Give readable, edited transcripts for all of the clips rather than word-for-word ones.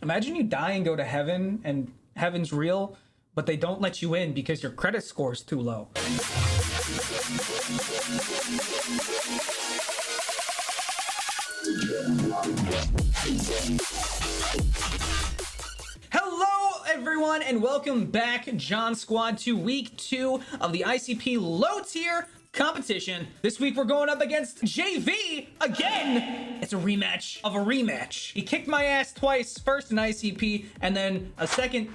Imagine you die and go to heaven and heaven's real, but they don't let you in because your credit score is too low. Hello everyone and welcome back, John Squad, to week 2 of the ICP Low Tier competition. This week we're going up against JV again. It's a rematch of a rematch. He kicked my ass twice, first in ICP and then a second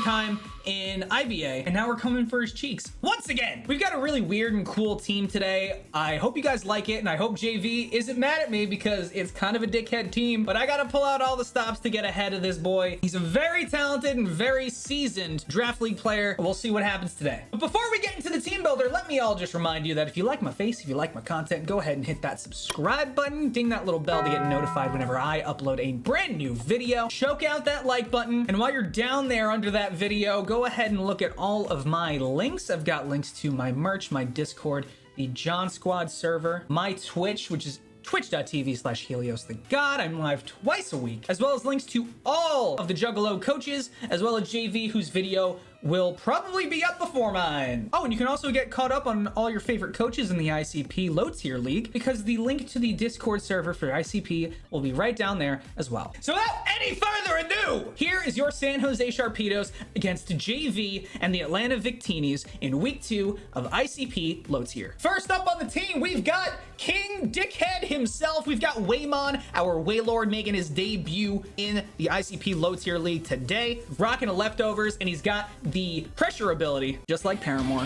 time in IBA, and now we're coming for his cheeks once again. We've got a really weird and cool team today. I hope you guys like it, and I hope JV isn't mad at me because it's kind of a dickhead team, but I gotta pull out all the stops to get ahead of this boy. He's a very talented and very seasoned draft league player. We'll see what happens today. But before we get into the team builder, let me all just remind you that if you like my face, if you like my content, go ahead and hit that subscribe button, ding that little bell to get notified whenever I upload a brand new video. Choke out that like button, and while you're down there under that video, go ahead and look at all of my links. I've got links to my merch, my Discord, the John Squad server, my Twitch, which is twitch.tv/Helios the God. I'm live twice a week, as well as links to all of the Juggalo coaches, as well as JV, whose video will probably be up before mine. Oh, and you can also get caught up on all your favorite coaches in the ICP Low Tier League, because the link to the Discord server for ICP will be right down there as well. So without any further ado, here is your San Jose Sharpedos against JV and the Atlanta Victinis in week 2 of ICP Low Tier. First up on the team, we've got King Dickhead himself. We've got Waymon, our WAILORD, making his debut in the ICP Low Tier League today, rocking a leftovers, and he's got the pressure ability, just like Paramore.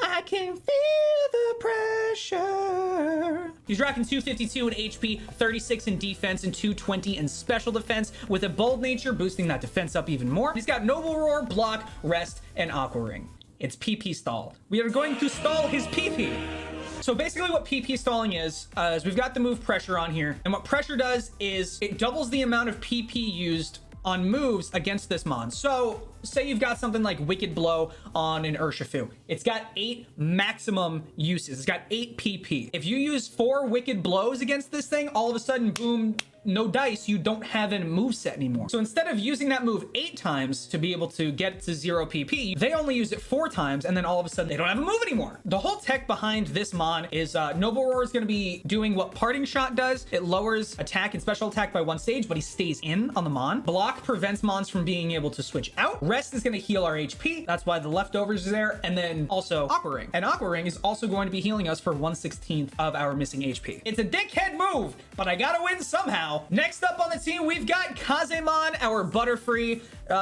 I can feel the pressure. He's rocking 252 in HP, 36 in defense, and 220 in special defense, with a bold nature boosting that defense up even more. He's got Noble Roar, Block, Rest, and Aqua Ring. It's PP stalled. We are going to stall his PP. So basically what PP stalling is we've got the move pressure on here, and what pressure does is it doubles the amount of PP used on moves against this mon. So say you've got something like Wicked Blow on an Urshifu. It's got 8 maximum uses. It's got 8 PP. If you use 4 Wicked Blows against this thing, all of a sudden, boom, no dice, you don't have a moveset anymore. So instead of using that move 8 times to be able to get to 0 PP, they only use it 4 times, and then all of a sudden they don't have a move anymore. The whole tech behind this mon is Noble Roar is going to be doing what Parting Shot does. It lowers attack and special attack by 1 stage, but he stays in on the mon. Block prevents mons from being able to switch out. Rest is going to heal our HP. That's why the leftovers is there. And then also Aqua Ring. And Aqua Ring is also going to be healing us for 1/16 of our missing HP. It's a dickhead move, but I gotta win somehow. Next up on the team, we've got Kazemon, our Butterfree.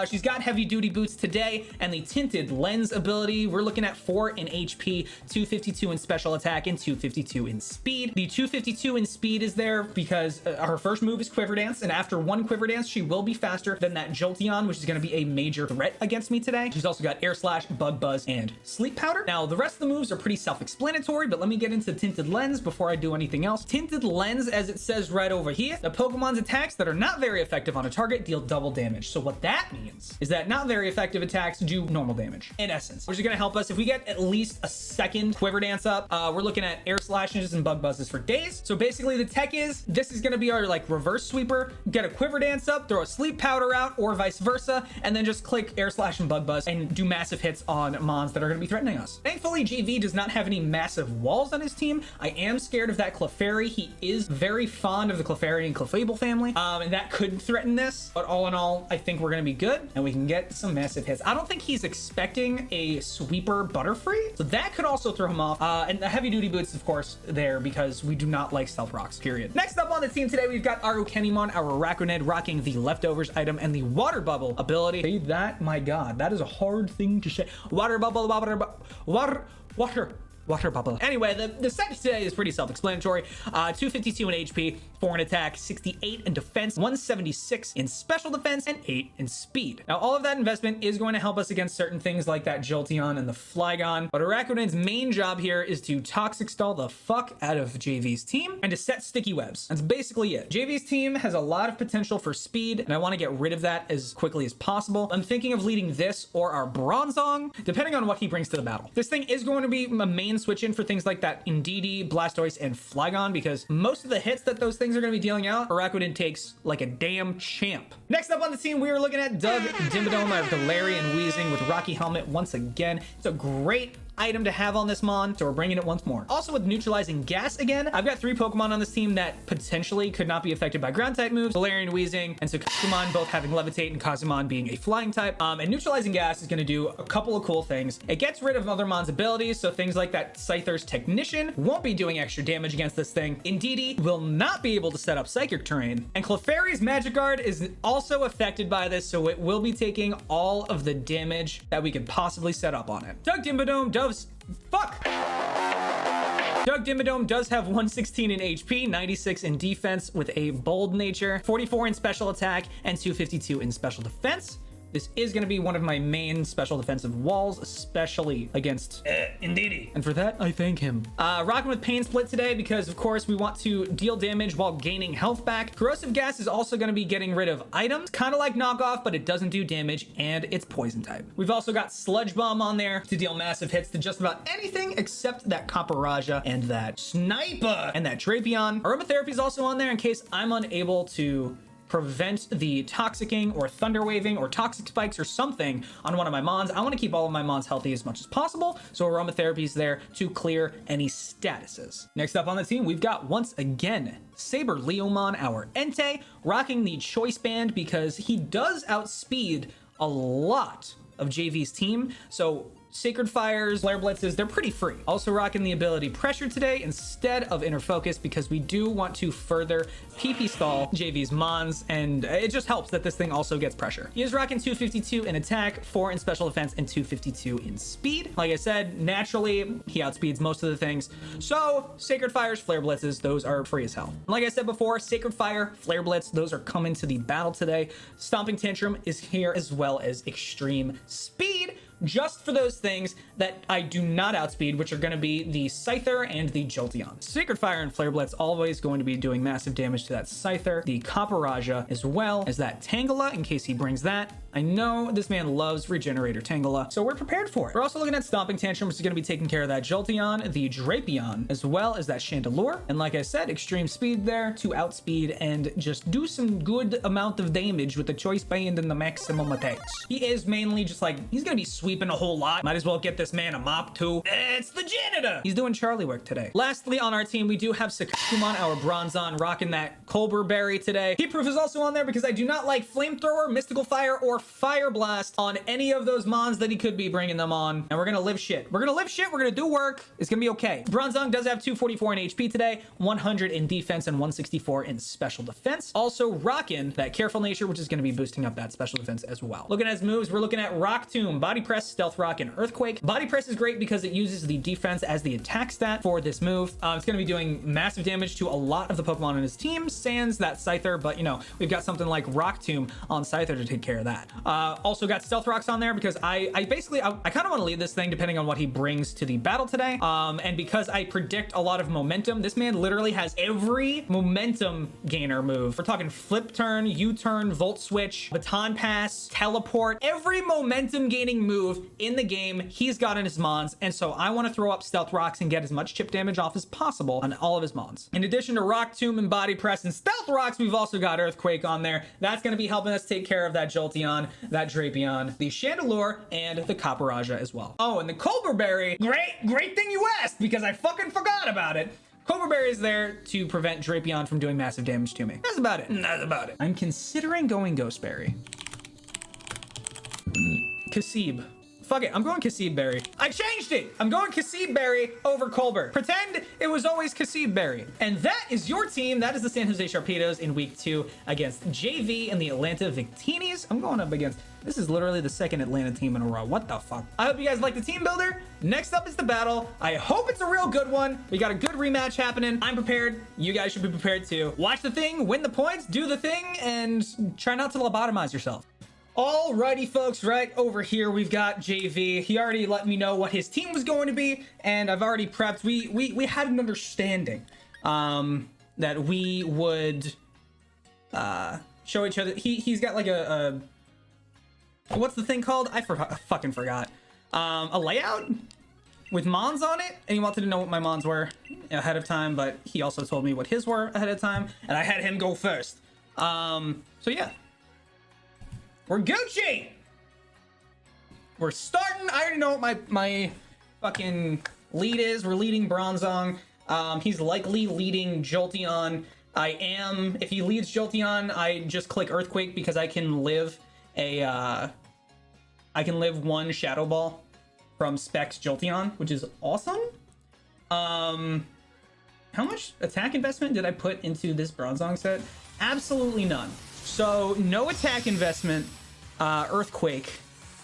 She's got heavy duty boots today and the tinted lens ability. We're looking at 4 in HP, 252 in special attack, and 252 in speed. The 252 in speed is there because her first move is Quiver Dance, and after 1 Quiver Dance, she will be faster than that Jolteon, which is going to be a major threat against me today. She's also got Air Slash, Bug Buzz, and Sleep Powder. Now, the rest of the moves are pretty self-explanatory, but let me get into Tinted Lens before I do anything else. Tinted Lens, as it says right over here, the Pokemon's attacks that are not very effective on a target deal double damage. So what that means is that not very effective attacks do normal damage, in essence, which is going to help us if we get at least a second Quiver Dance up. We're looking at Air Slashes and Bug Buzzes for days. So basically the tech is, this is going to be our like reverse sweeper. Get a Quiver Dance up, throw a Sleep Powder out, or vice versa, and then just click Air Slash and Bug Buzz and do massive hits on mons that are going to be threatening us. Thankfully, JV does not have any massive walls on his team. I am scared of that Clefairy. He is very fond of the Clefairy and Clefable family, and that could threaten this, but all in all, I think we're going to be good and we can get some massive hits. I don't think he's expecting a sweeper Butterfree, so that could also throw him off, and the heavy duty boots, of course, there because we do not like stealth rocks, period. Next up on the team today, we've got Arukenimon, our Araquanid, rocking the leftovers item and the water bubble ability. Say that, my god, that is a hard thing to say. Water bubble, water bubble. Anyway, the set today is pretty self-explanatory. 252 in HP, 4 in attack, 68 in defense, 176 in special defense, and 8 in speed. Now, all of that investment is going to help us against certain things like that Jolteon and the Flygon, but Araquanid's main job here is to toxic stall the fuck out of JV's team and to set sticky webs. That's basically it. JV's team has a lot of potential for speed, and I want to get rid of that as quickly as possible. I'm thinking of leading this or our Bronzong, depending on what he brings to the battle. This thing is going to be a main main switch in for things like that Indeedee, Blastoise, and Flygon, because most of the hits that those things are going to be dealing out, Araquanid takes like a damn champ. Next up on the team, we are looking at Doug Dimmadome, our Galarian Weezing with Rocky Helmet once again. It's a great item to have on this mon, so we're bringing it once more. Also with neutralizing gas again, I've got 3 Pokemon on this team that potentially could not be affected by ground type moves. Galarian Weezing and Sukumon both having Levitate and Kazumon being a flying type. And neutralizing gas is going to do a couple of cool things. It gets rid of other mon's abilities, so things like that Scyther's Technician won't be doing extra damage against this thing. Indeedee will not be able to set up Psychic Terrain. And Clefairy's Magic Guard is also affected by this, so it will be taking all of the damage that we could possibly set up on it. Doug Dimmadome does Doug Dimmadome does have 116 in HP, 96 in defense with a bold nature, 44 in special attack, and 252 in special defense. This is going to be one of my main special defensive walls, especially against Indeedee. And for that, I thank him. Rocking with Pain Split today because, of course, we want to deal damage while gaining health back. Corrosive Gas is also going to be getting rid of items, kind of like Knockoff, but it doesn't do damage, and it's Poison type. We've also got Sludge Bomb on there to deal massive hits to just about anything except that Copperajah and that Sniper and that Drapion. Aromatherapy is also on there in case I'm unable to prevent the Toxicking or Thunder Waving or Toxic Spikes or something on one of my mons. I want to keep all of my mons healthy as much as possible, so Aromatherapy is there to clear any statuses. Next up on the team, we've got, once again, Saber Leomon, our Entei, rocking the Choice Band because he does outspeed a lot of JV's team, so Sacred Fires, Flare Blitzes, they're pretty free. Also rocking the ability Pressure today instead of Inner Focus because we do want to further PP stall JV's mons, and it just helps that this thing also gets pressure. He is rocking 252 in attack, 4 in special defense, and 252 in speed. Like I said, naturally, he outspeeds most of the things. So Sacred Fires, Flare Blitzes, those are free as hell. Like I said before, Sacred Fire, Flare Blitz, those are coming to the battle today. Stomping Tantrum is here as well as Extreme Speed, just for those things that I do not outspeed, which are going to be the Scyther and the Jolteon. Sacred Fire and Flare Blitz always going to be doing massive damage to that Scyther, the Copperajah, as well as that Tangela in case he brings that. I know this man loves Regenerator Tangela, so we're prepared for it. We're also looking at Stomping Tantrum, which is going to be taking care of that Jolteon, the Drapion, as well as that Chandelure. And like I said, Extreme Speed there to outspeed and just do some good amount of damage with the Choice Band and the maximum attacks. He is mainly just like, he's going to be sweeping a whole lot. Might as well get this man a mop too. It's the janitor. He's doing Charlie work today. Lastly, on our team, we do have Sakukumon, our Bronzon, rocking that Colbur Berry today. Heat Proof is also on there because I do not like Flamethrower, Mystical Fire, or Fire Blast on any of those mons that he could be bringing them on. And we're gonna live shit. We're gonna live shit. We're gonna do work. It's gonna be okay. Bronzong does have 244 in HP today, 100 in defense, and 164 in special defense. Also rocking that Careful Nature, which is gonna be boosting up that special defense as well. Looking at his moves, we're looking at Rock Tomb, Body Press, Stealth Rock, and Earthquake. Body Press is great because it uses the defense as the attack stat for this move. It's gonna be doing massive damage to a lot of the Pokemon on his team, sans that Scyther, but you know, we've got something like Rock Tomb on Scyther to take care of that. Also got Stealth Rocks on there because I kind of want to lead this thing depending on what he brings to the battle today. And because I predict a lot of momentum, this man literally has every momentum gainer move. We're talking Flip Turn, U-Turn, Volt Switch, Baton Pass, Teleport, every momentum gaining move in the game he's got in his mons. And so I want to throw up Stealth Rocks and get as much chip damage off as possible on all of his mons. In addition to Rock Tomb and Body Press and Stealth Rocks, we've also got Earthquake on there. That's going to be helping us take care of that Jolteon, that Drapion, the Chandelure, and the Copperajah as well. Oh, and the Colbur Berry, great thing you asked because I fucking forgot about it. Colbur Berry is there to prevent Drapion from doing massive damage to me. That's about it. That's about it. I'm considering going Ghost Berry. Kasib. Fuck it, I'm going Kasib Berry. I changed it! I'm going Kasib Berry over Colbur. Pretend it was always Kasib Berry. And that is your team. That is the San Jose Sharpedos in week 2 against JV and the Atlanta Victinis. I'm going up against, this is literally the second Atlanta team in a row. What the fuck? I hope you guys like the team builder. Next up is the battle. I hope it's a real good one. We got a good rematch happening. I'm prepared. You guys should be prepared too. Watch the thing, win the points, do the thing, and try not to lobotomize yourself. Alrighty, folks, right over here, we've got JV. He already let me know what his team was going to be, and I've already prepped. We had an understanding that we would show each other. He's got like a what's the thing called? I fucking forgot. A layout with Mons on it, and he wanted to know what my Mons were ahead of time, but he also told me what his were ahead of time, and I had him go first. So yeah. We're Gucci! We're starting. I already know what my fucking lead is. We're leading Bronzong. He's likely leading Jolteon. If he leads Jolteon, I just click Earthquake because I can live one Shadow Ball from Specs Jolteon, which is awesome. How much attack investment did I put into this Bronzong set? Absolutely none. So no attack investment. Earthquake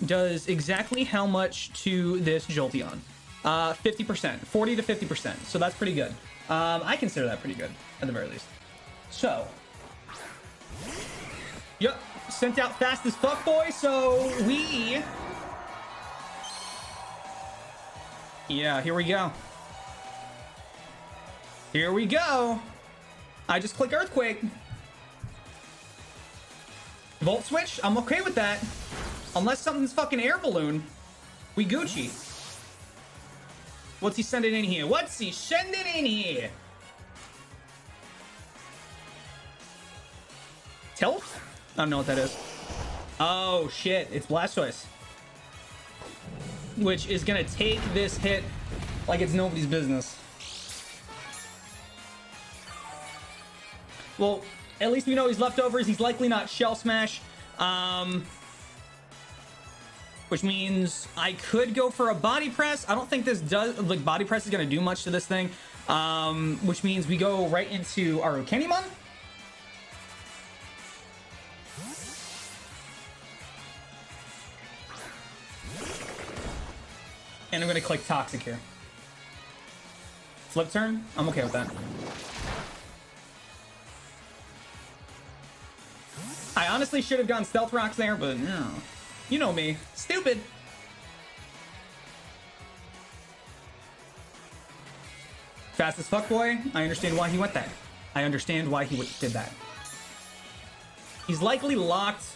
does exactly how much to this Jolteon? 50%, 40 to 50%. So that's pretty good. I consider that pretty good at the very least. So, yep, sent out fast as fuck, boy. So yeah, here we go. Here we go. I just click Earthquake. Volt Switch, I'm okay with that. Unless something's fucking air balloon, we Gucci. What's he sending in here? What's he sending in here? Tilt? I don't know what that is. Oh shit, it's Blastoise. Which is gonna take this hit like it's nobody's business. Well, at least we know he's leftovers. He's likely not Shell Smash. Which means I could go for a Body Press. I don't think this does, like, Body Press is gonna do much to this thing. Which means we go right into our Kenimon. And I'm gonna click Toxic here. Flip turn? I'm okay with that. I honestly should have gone Stealth Rocks there, but no. You know me. Stupid. Fast as fuck, boy. I understand why he went that. I understand why he did that. He's likely locked,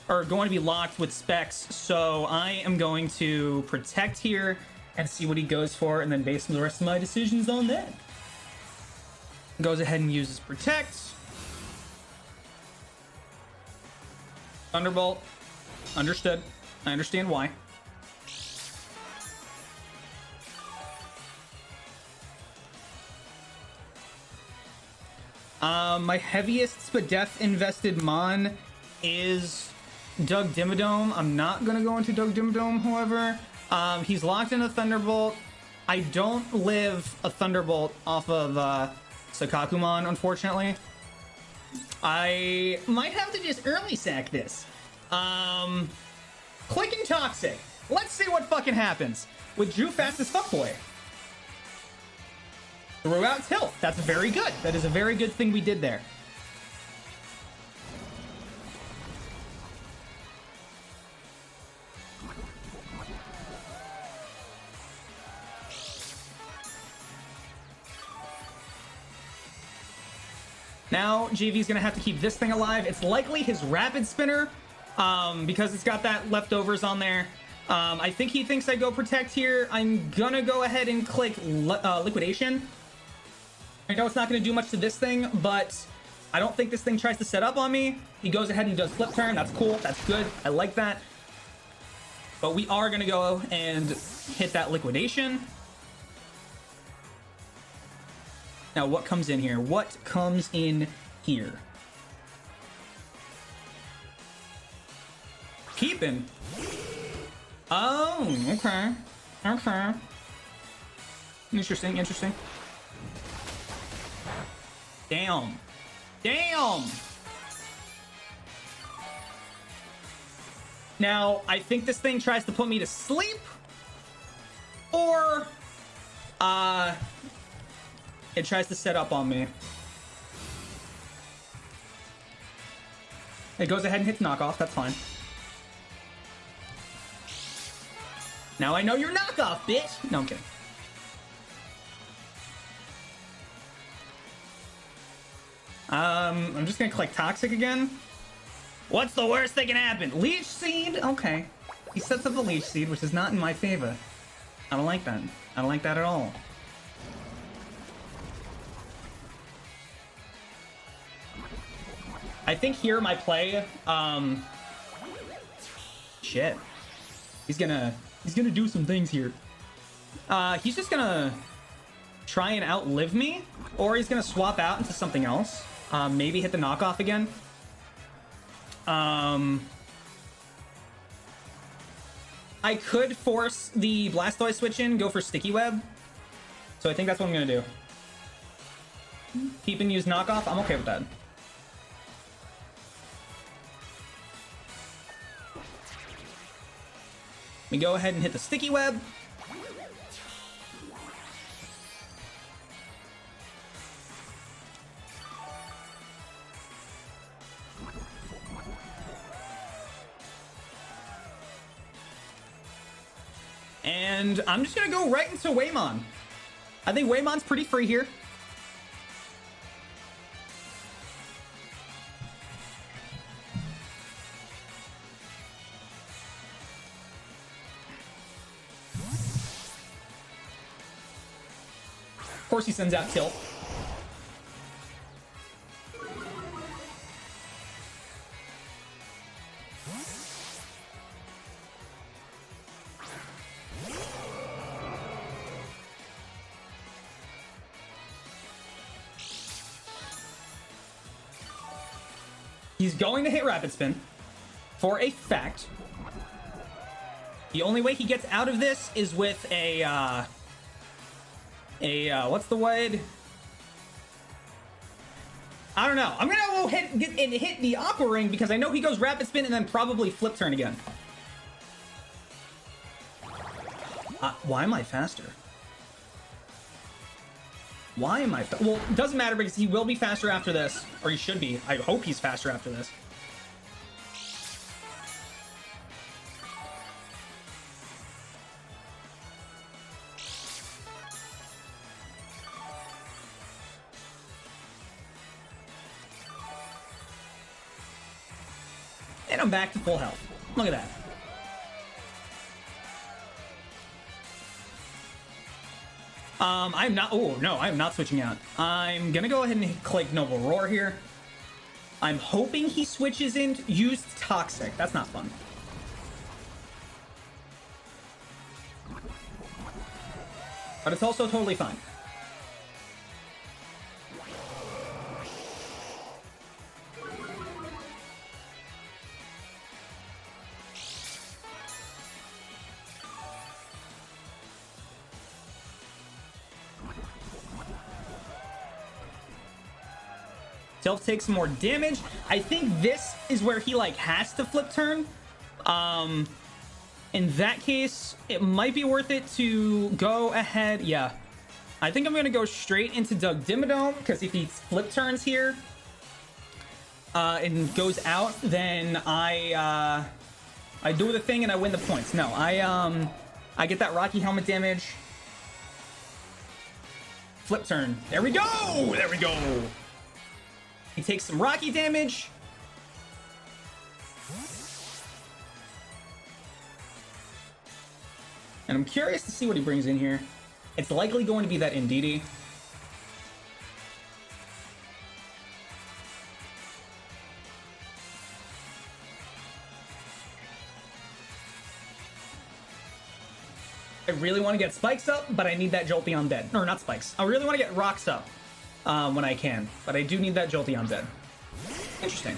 or going to be locked with Specs, so I am going to protect here and see what he goes for, and then base the rest of my decisions on that. Goes ahead and uses Protect. Thunderbolt. Understood. I understand why. My heaviest Spadef invested Mon is Doug Dimmadome. I'm not gonna go into Doug Dimmadome, however. He's locked in a Thunderbolt. I don't live a Thunderbolt off of Sakakumon, unfortunately. I might have to just early sack this. Clicking Toxic. Let's see what fucking happens with Drew Fast as Fuck Boy. Threw out Tilt. That's very good. That is a very good thing we did there. Now, JV's gonna have to keep this thing alive. It's likely his Rapid Spinner, because it's got that leftovers on there. I think he thinks I go Protect here. I'm gonna go ahead and click Liquidation. I know it's not gonna do much to this thing, but I don't think this thing tries to set up on me. He goes ahead and does Flip Turn. That's cool. That's good. I like that. But we are gonna go and hit that Liquidation. Now, what comes in here? What comes in here? Keeping. Oh, okay. Okay. Interesting, interesting. Damn. Damn! Now, I think this thing tries to put me to sleep. Or, it tries to set up on me. It goes ahead and hits knockoff. That's fine. Now I know you're knockoff, bitch. No, I'm kidding. I'm just gonna click Toxic again. What's the worst that can happen? Leech Seed? Okay. He sets up the Leech Seed, which is not in my favor. I don't like that. I don't like that at all. I think here my play, shit. He's gonna do some things here. He's just gonna try and outlive me, or he's gonna swap out into something else. Maybe hit the knockoff again. I could force the Blastoise switch in, go for Sticky Web. So I think that's what I'm gonna do. Keep and use knockoff. I'm okay with that. We go ahead and hit the Sticky Web. And I'm just gonna go right into Waymon. I think Waymon's pretty free here. Of course he sends out Tilt. He's going to hit Rapid Spin for a fact. The only way he gets out of this is with a what's the word? I don't know. I'm gonna go hit the Aqua Ring because I know he goes Rapid Spin and then probably Flip Turn again. Why am I faster? Why am I... Well, it doesn't matter because he will be faster after this. Or he should be. I hope he's faster after this. And I'm back to full health. Look at that. I'm not... Oh, no, I'm not switching out. I'm gonna go ahead and click Noble Roar here. I'm hoping he switches in... Used Toxic. That's not fun. But it's also totally fine. Self takes some more damage. I think this is where he like has to Flip Turn. In that case, it might be worth it to go ahead. Yeah, I think I'm gonna go straight into Doug Dimmadome because if he Flip Turns here and goes out, then I do the thing and I win the points. No, I get that Rocky Helmet damage. Flip Turn. There we go. There we go. He takes some Rocky damage. And I'm curious to see what he brings in here. It's likely going to be that Indeedee. I really want to get Spikes up, but I need that Jolteon dead. Or not Spikes. I really want to get Rocks up. When I can, but I do need that Jolteon dead. Interesting.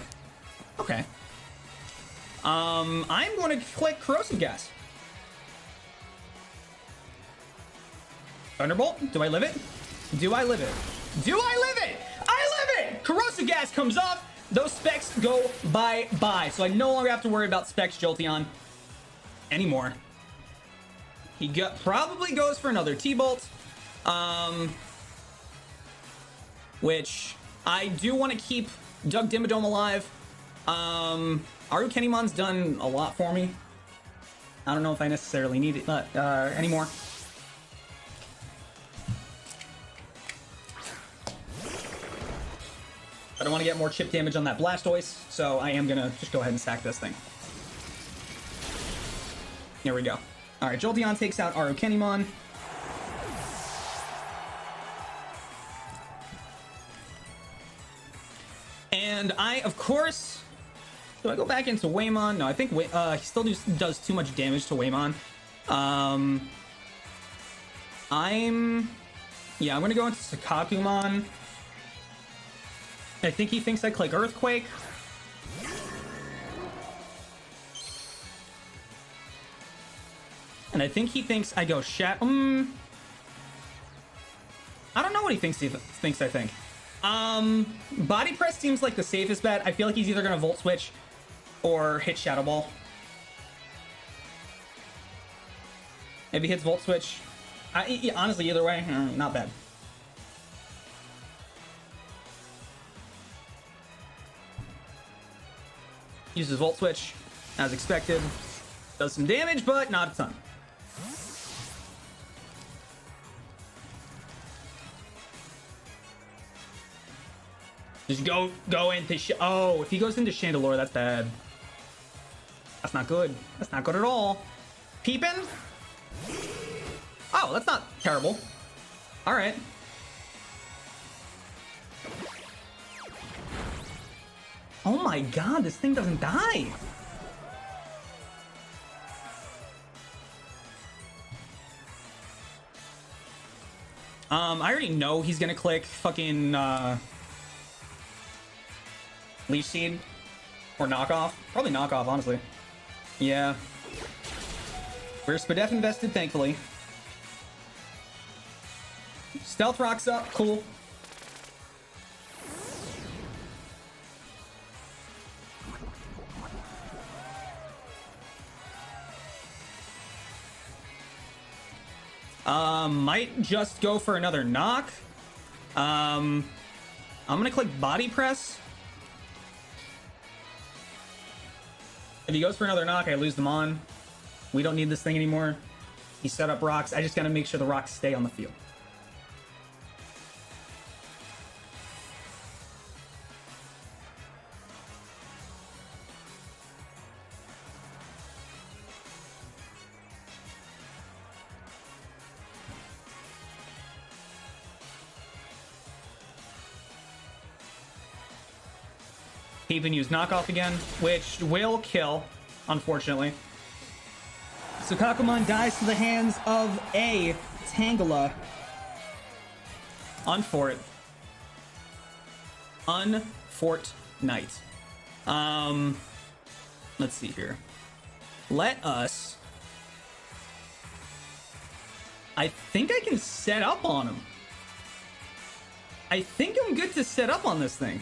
Okay. I'm going to click Corrosive Gas. Thunderbolt. Do I live it? Do I live it? Do I live it? I live it! Corrosive Gas comes off. Those specs go bye-bye. So I no longer have to worry about specs Jolteon anymore. He probably goes for another T-Bolt. Which I do want to keep Doug Dimmadome alive. Arukennimon's done a lot for me. I don't know if I necessarily need it anymore. But I want to get more chip damage on that Blastoise, so I am going to just go ahead and sack this thing. Here we go. All right, Jolteon takes out Arukenimon. And I, of course, do I go back into Waymon? No, I think he still does too much damage to Waymon. I'm gonna go into Sakakumon. I think he thinks I click Earthquake. And I think he thinks I go I don't know what he thinks I think. Body Press seems like the safest bet. I feel like he's either gonna Volt Switch or hit Shadow Ball. If he hits Volt Switch, honestly, either way, not bad. Uses Volt Switch, as expected. Does some damage, but not a ton. Just go into oh, if he goes into Chandelure, that's bad. That's not good. That's not good at all. Peepin'? Oh, that's not terrible. All right. Oh my god, this thing doesn't die. I already know he's gonna click fucking Leech Seed or Knockoff. Probably Knockoff, honestly. Yeah. We're Spadef invested, thankfully. Stealth Rock's up, cool. Might just go for another knock. I'm gonna click Body Press. If he goes for another knock, I lose them on. We don't need this thing anymore. He set up rocks. I just gotta make sure the rocks stay on the field. He even used Knockoff again, which will kill, unfortunately. So Kakumon dies to the hands of a Tangle. Unfort. Unfortnite. Let's see here. Let us... I think I can set up on him. I think I'm good to set up on this thing.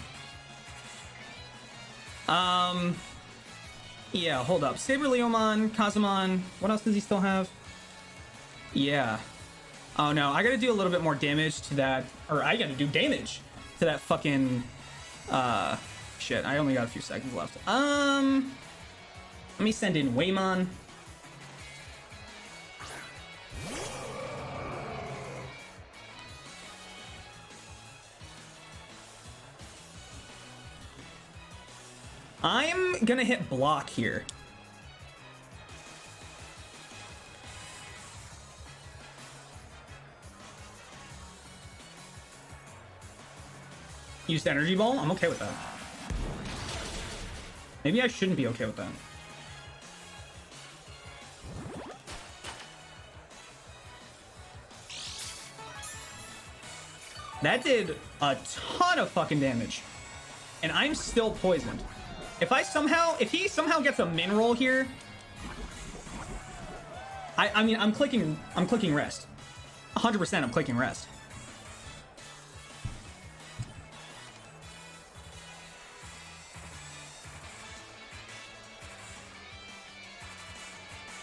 Yeah, hold up. Saberleomon, Kazumon. What else does he still have? Yeah. Oh no, I gotta do a little bit more damage to that. Or I gotta do damage to that fucking... Shit, I only got a few seconds left. Let me send in Waymon. I'm gonna hit block here. Used Energy Ball? I'm okay with that. Maybe I shouldn't be okay with that. That did a ton of fucking damage. And I'm still poisoned. If he somehow gets a mineral here, I mean, I'm clicking rest. 100% I'm clicking rest.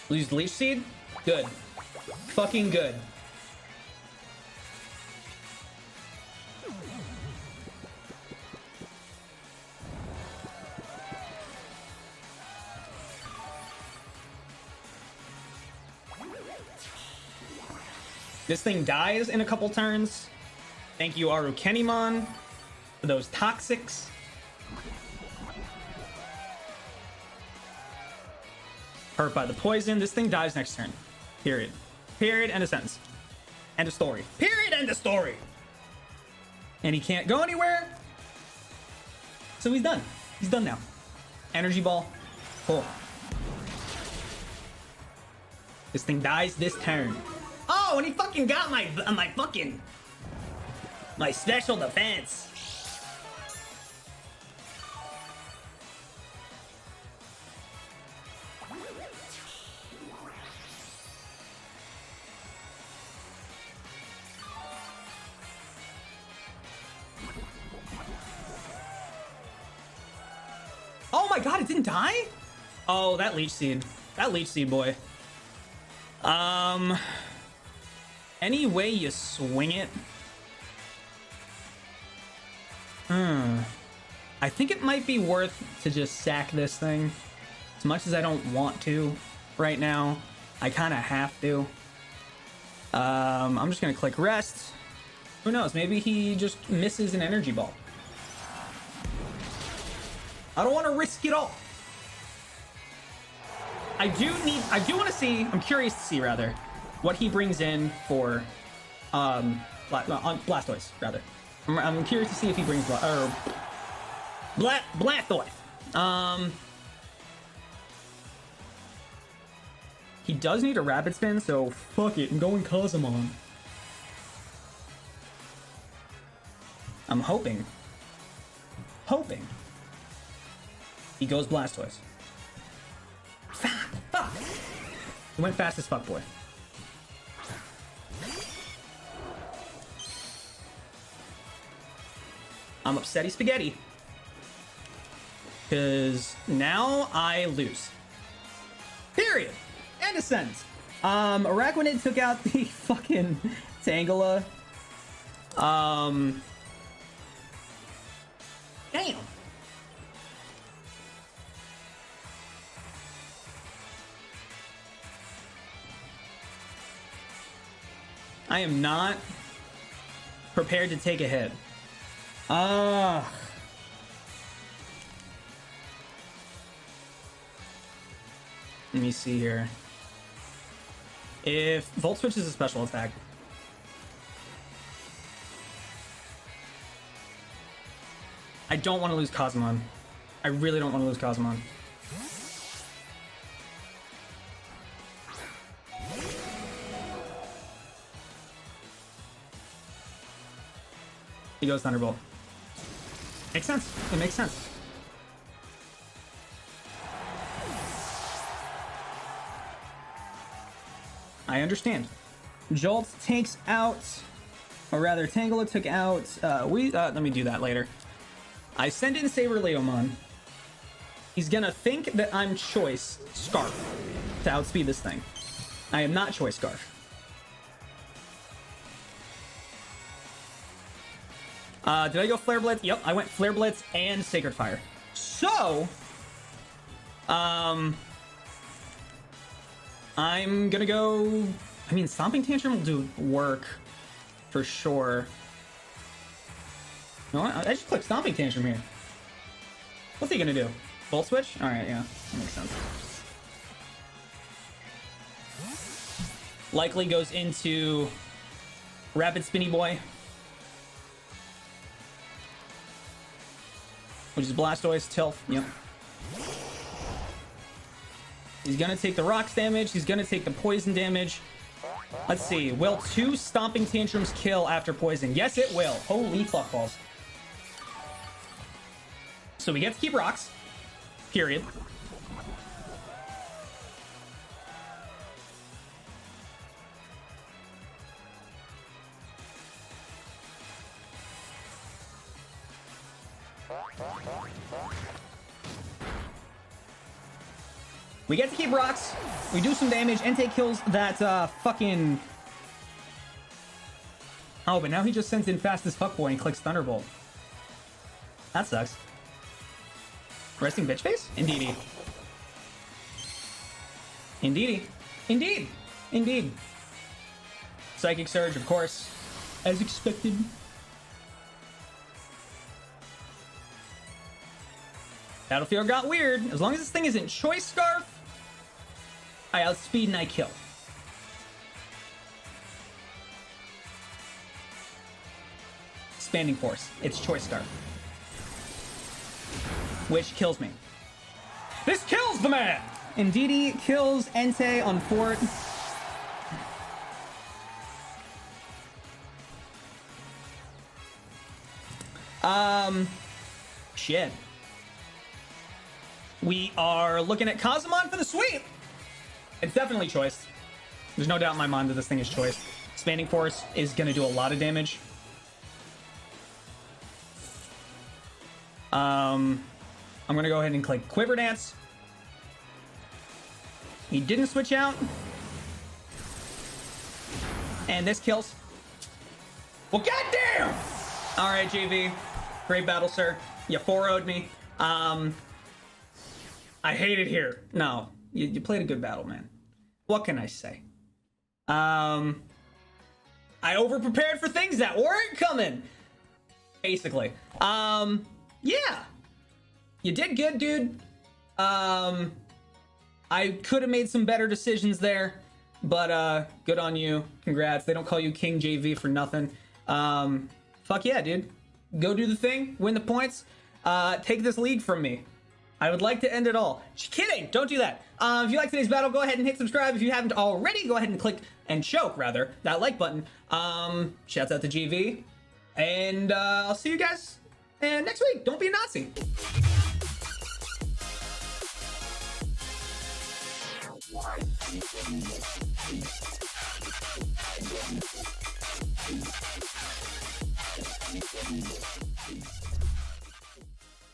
Lose Leech Seed? Good. Fucking good. This thing dies in a couple turns. Thank you, Arukenimon, for those toxics. Hurt by the poison. This thing dies next turn. Period. Period. End of sentence. End of story. Period. End of story. And he can't go anywhere. So he's done. He's done now. Energy ball. Cool. This thing dies this turn. Oh, and he fucking got my special defense. Oh my god, it didn't die? Oh, that leech seed. That leech seed, boy. Any way you swing it? I think it might be worth to just sack this thing. As much as I don't want to right now, I kind of have to. I'm just gonna click rest. Who knows? Maybe he just misses an energy ball. I don't want to risk it all. I do want to see, I'm curious to see rather, what he brings in for, Blastoise, rather. I'm curious to see if he brings, Blastoise. He does need a rapid spin, so fuck it, I'm going Cosmon. I'm hoping. He goes Blastoise. Fuck! He went fast as fuck, boy. I'm upsetty spaghetti. Because now I lose. Period. End of sentence. Araquanid took out the fucking Tangle. Damn. I am not prepared to take a hit. Let me see here. If Volt Switch is a special attack, I don't want to lose Cosmon. I really don't want to lose Cosmon. He goes Thunderbolt. Makes sense. It makes sense. I understand. Jolt takes out, or rather, Tangle took out. Let me do that later. I send in Saber Leomon. He's gonna think that I'm Choice Scarf to outspeed this thing. I am not Choice Scarf. Did I go Flare Blitz? Yep, I went Flare Blitz and Sacred Fire. So, I'm gonna go... I mean, Stomping Tantrum will do work for sure. No, I just clicked Stomping Tantrum here. What's he gonna do? Volt Switch? Alright, yeah, that makes sense. Likely goes into Rapid Spinny Boy, which is Blastoise, Tilth, yep. He's gonna take the rocks damage, he's gonna take the poison damage. Let's see, will 2 Stomping Tantrums kill after poison? Yes, it will. Holy fuck balls. So we get to keep rocks. Period. We get to keep rocks. We do some damage. Entei kills that fucking... Oh, but now he just sends in fast as fuck boy and clicks Thunderbolt. That sucks. Resting bitch face? Indeedy. Indeedy. Indeed. Indeed. Psychic Surge, of course. As expected. Battlefield got weird. As long as this thing isn't Choice Scarf, I outspeed and I kill. Expanding Force. It's Choice Star. Which kills me. This kills the man! Ndidi kills Entei on Fort. Shit. We are looking at Kazumon for the sweep. It's definitely Choice. There's no doubt in my mind that this thing is Choice. Expanding Force is going to do a lot of damage. I'm going to go ahead and click Quiver Dance. He didn't switch out. And this kills. Well, goddamn! All right, JV. Great battle, sir. You 4-0'd me. I hate it here. No, you played a good battle, man. What can I say? I overprepared for things that weren't coming. Basically. Yeah. You did good, dude. I could have made some better decisions there, but good on you. Congrats. They don't call you King JV for nothing. Fuck yeah, dude. Go do the thing, win the points, take this league from me. I would like to end it all. Just kidding, don't do that. If you like today's battle, go ahead and hit subscribe. If you haven't already, go ahead and click and choke, rather, that like button. Shouts out to GV. And I'll see you guys next week. Don't be a Nazi. Peace.